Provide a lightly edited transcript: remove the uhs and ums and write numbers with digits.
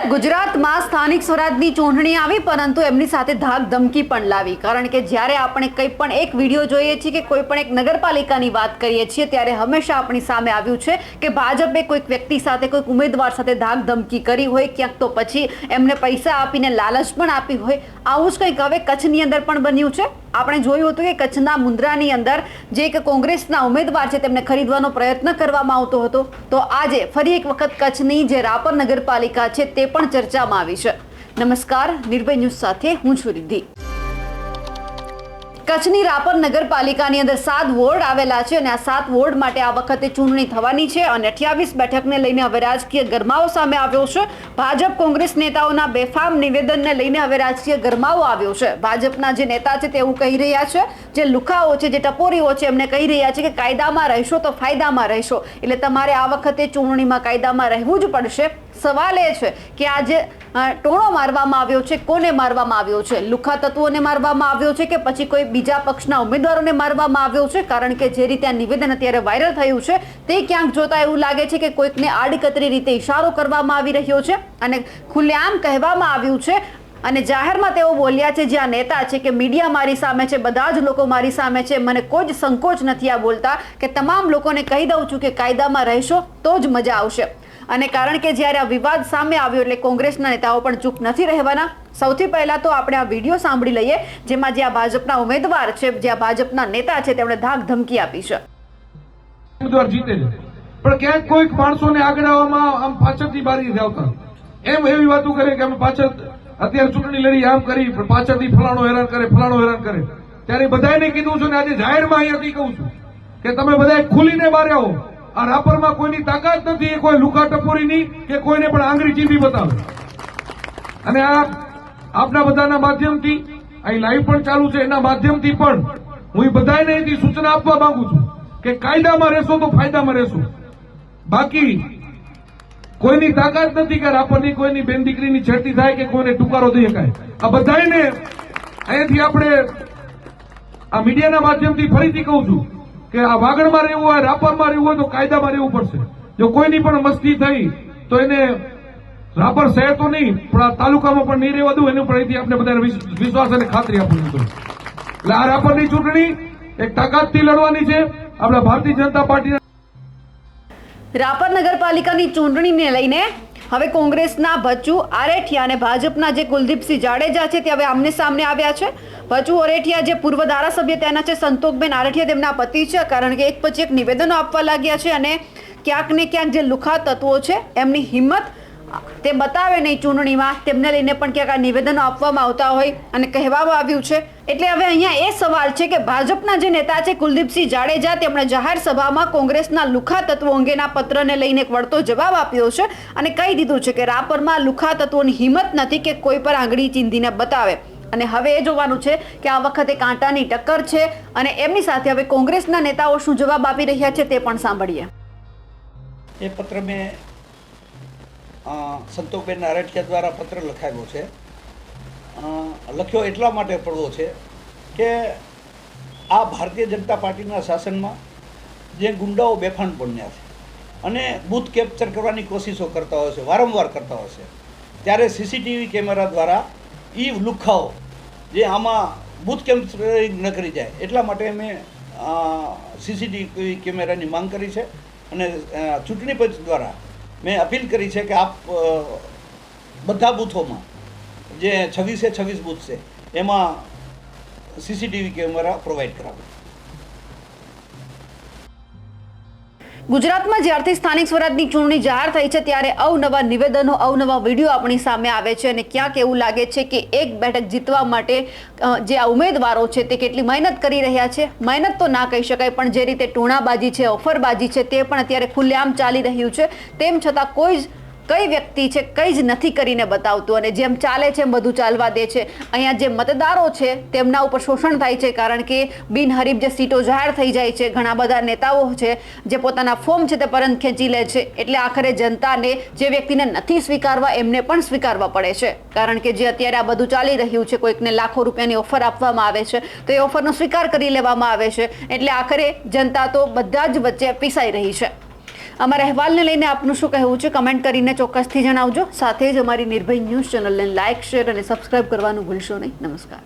ગુજરાતમાં સ્થાનિક સ્વરાજની ચૂંટણી આવી, પરંતુ એમની સાથે ધાક ધમકી પણ લાવી. કારણ કે જ્યારે આપણે કંઈ પણ એક વિડીયો જોઈએ છીએ કે કોઈ પણ એક નગરપાલિકાની વાત કરીએ છીએ, ત્યારે હંમેશા આપણી સામે આવ્યું છે કે ભાજપે કોઈક વ્યક્તિ સાથે, કોઈક ઉમેદવાર સાથે ધાક ધમકી કરી હોય, ક્યાંક તો પછી એમને પૈસા આપીને લાલચ પણ આપી હોય. આવું જ કંઈક હવે કચ્છની અંદર પણ બન્યું છે. આપણે જોયું હતું કે કચ્છના મુન્દ્રાની અંદર જે એક કોંગ્રેસના ઉમેદવાર છે તેમને ખરીદવાનો પ્રયત્ન કરવામાં આવતો હતો. તો આજે ફરી એક વખત કચ્છની જે રાપર નગરપાલિકા છે તે પણ ચર્ચામાં આવી છે. નમસ્કાર, નિર્ભય ન્યૂઝ સાથે હું છું રિદ્ધિ. કચ્છની રાપર નગરપાલિકાની અંદર 7 વોર્ડ આવેલા છે અને આ 7 વોર્ડ માટે આ વખતે ચૂંટણી થવાની છે અને 28 બેઠકને લઈને હવે રાજકીય ગરમાવો સામે આવ્યો છે. ભાજપ કોંગ્રેસ નેતાઓના બેફામ નિવેદનને લઈને હવે રાજકીય ગરમાવો આવ્યો છે. ભાજપના જે નેતા છે તે એવું કહી રહ્યા છે, જે લુખાઓ છે, જે ટપોરીઓ છે, એમને કહી રહ્યા છે કે કાયદામાં રહેશો તો ફાયદામાં રહેશો, એટલે તમારે આ વખતે ચૂંટણીમાં કાયદામાં રહેવું જ પડશે. સવાલ એ છે કે આ જે ટોણો મારવામાં આવ્યો છે, કોને મારવામાં આવ્યો છે? લુખા તત્વોને મારવામાં આવ્યો છે કે પછી કોઈ બીજા પક્ષના ઉમેદવારોને મારવામાં આવ્યો છે? કારણ કે જે રીતે આ નિવેદન અત્યારે વાયરલ થયું છે તે ક્યાંક જોતા એવું લાગે છે કે કોઈકને આડકતરી રીતે ઇશારો કરવામાં આવી રહ્યો છે અને ખુલ્લેઆમ કહેવામાં આવ્યું છે અને જાહેરમાં તેઓ બોલ્યા છે, જે આ નેતા છે, કે મીડિયા મારી સામે છે, બધા જ લોકો મારી સામે છે, મને કોઈ જ સંકોચ નથી આ બોલતા કે તમામ લોકોને કહી દઉં છું કે કાયદામાં રહેશો તો જ મજા આવશે. અને કારણ કે જ્યારે આ વિવાદ સામે આવ્યો એટલે કોંગ્રેસના નેતાઓ પણ ચૂપ નથી રહેવાના. સૌથી પહેલા તો આપણે આ વિડીયો સાંભળી લઈએ, જેમાં જે આ ભાજપના ઉમેદવાર છે, જે આ ભાજપના નેતા છે, તેમણે ધાક ધમકી આપી છે. ઉમેદવાર જીતે છે પણ ક્યાંક કોઈક માણસોને આગળ આવવામાં આમ પાછળથી બારી આવતા એમ એવી વાતો કરે કે અમે પાછળ અત્યારે ચૂંટણી લડી આમ કરી, પણ પાછળથી ફલાણો હેરાન કરે, ફલાણો હેરાન કરે. ત્યારે બધાને કીધું છું ને આજે જાહેરમાં અહીંયાથી કહું છું કે તમે બધા ખુલીને બહાર આવો. આ રાપરમાં કોઈની તાકાત નથી, એ કોઈ લુકા ટપોરીની કે કોઈને પણ આંગળી ચીંધી બતાવે. અને આ આપના બધાના માધ્યમથી અહીં લાઈવ પણ ચાલુ છે, એના માધ્યમથી પણ હું બધાને અહીંથી સૂચના આપવા માંગુ છું કે કાયદામાં રહેશો તો ફાયદામાં રહેશો. બાકી કોઈની તાકાત નથી કે રાપરની કોઈની બેન દીકરીની છેડતી થાય કે કોઈને ટુકારો દઈ શકાય. આ બધાને અહીંયાથી આપણે આ મીડિયાના માધ્યમથી ફરીથી કહું છું કે આ વાગડમાં રહેવું હોય, રાપરમાં રહેવું હોય તો કાયદામાં રહેવું પડશે. જો કોઈની પણ મસ્તી થઈ તો એને રાપર શહેર તો નહીં પણ આ તાલુકામાં પણ નહીં રહેવા દઉં, એનું પણ અહીંથી આપણે બધાને વિશ્વાસ અને ખાતરી આપવું જોઈએ. એટલે આ રાપરની ચૂંટણી એક તાકાતથી લડવાની છે આપણા ભારતીય જનતા પાર્ટીના. રાપર નગરપાલિકાની ચૂંટણીને લઈને હવે કોંગ્રેસના ભચુ આરેઠિયા અને ભાજપના જે કુલદીપસિંહ જાડેજા છે તે હવે આમને સામને આવ્યા છે. ભચુ આરેઠિયા જે પૂર્વ ધારાસભ્ય તેના છે, સંતોકબેન આરેઠિયા તેમના પતિ છે, કારણ કે એક પછી એક નિવેદનો આપવા લાગ્યા છે અને ક્યાંક ને ક્યાંક જે લુખા તત્વો છે એમની હિંમત તે બતાવે નહીં ચૂંટણીમાં, તેમને લઈને પણ ક્યાંક આ નિવેદનો આપવામાં આવતા હોય અને કહેવામાં આવ્યું છે. એટલે હવે અહીંયા એ સવાલ છે કે ભાજપના જે નેતા છે કુલદીપસિંહ જાડેજા, તેમણે જાહેર સભામાં કોંગ્રેસના લુખા તત્વો અંગેના પત્રને લઈને એક વળતો જવાબ આપ્યો છે અને કહી દીધું છે કે રાપરમાં લુખા તત્વોની હિંમત નથી કે કોઈ પર આંગળી ચીંધીને બતાવે. અને હવે એ જોવાનું છે કે આ વખતે કાંટાની ટક્કર છે અને એમની સાથે હવે કોંગ્રેસના નેતાઓ શું જવાબ આપી રહ્યા છે તે પણ સાંભળીએ. એ પત્ર મેં સંતોકબેન આરેઠિયા દ્વારા પત્ર લખાવ્યો છે. લખ્યો એટલા માટે પડવો છે કે આ ભારતીય જનતા પાર્ટીના શાસનમાં જે ગુંડાઓ બેફાન બન્યા છે અને બૂથ કેપ્ચર કરવાની કોશિશો કરતા હોય છે, વારંવાર કરતા હોય છે, ત્યારે સીસીટીવી કેમેરા દ્વારા એ લુખાઓ જે આમાં બૂથ કેપ્ચરિંગ ન કરી જાય એટલા માટે મેં સીસીટીવી કેમેરાની માંગ કરી છે અને ચૂંટણી પંચ દ્વારા મેં અપીલ કરી છે કે આપ બધા બૂથોમાં જે 26 બૂથ છે એમાં સીસીટીવી કેમેરા પ્રોવાઈડ કરાવો. ગુજરાતમાં જ્યારથી સ્થાનિક સ્વરાજની ચૂંટણી જાહેર થઈ છે ત્યારે અવનવા નિવેદનો, અવનવા વિડીયો આપણી સામે આવે છે અને ક્યાંક એવું લાગે છે કે એક બેઠક જીતવા માટે જે આ ઉમેદવારો છે તે કેટલી મહેનત કરી રહ્યા છે. મહેનત તો ના કહી શકાય, પણ જે રીતે ટૂણાબાજી છે, ઓફરબાજી છે, તે પણ અત્યારે ખુલ્લેઆમ ચાલી રહ્યું છે. તેમ છતાં કઈ વ્યક્તિ છે કંઈ જ નથી કરીને બતાવતું અને જેમ ચાલે છે એમ બધું ચાલવા દે છે. અહીંયા જે મતદારો છે તેમના ઉપર શોષણ થાય છે, કારણ કે બિનહરીફ જે સીટો જાહેર થઈ જાય છે. ઘણા બધા નેતાઓ છે જે પોતાના ફોર્મ છે તે પરત ખેંચી લે છે, એટલે આખરે જનતાને જે વ્યક્તિને નથી સ્વીકારવા એમને પણ સ્વીકારવા પડે છે. કારણ કે જે અત્યારે આ બધું ચાલી રહ્યું છે, કોઈકને લાખો રૂપિયાની ઓફર આપવામાં આવે છે તો એ ઓફરનો સ્વીકાર કરી લેવામાં આવે છે, એટલે આખરે જનતા તો બધા જ વચ્ચે પીસાઈ રહી છે. અમારા અહેવાલને લઈને આપનું શું કહેવું છે કમેન્ટ કરીને ચોક્કસથી જણાવજો. સાથે જ અમારી નિર્ભય ન્યૂઝ ચેનલને લાઇક, શેર અને સબસ્ક્રાઇબ કરવાનું ભૂલશો નહીં. નમસ્કાર.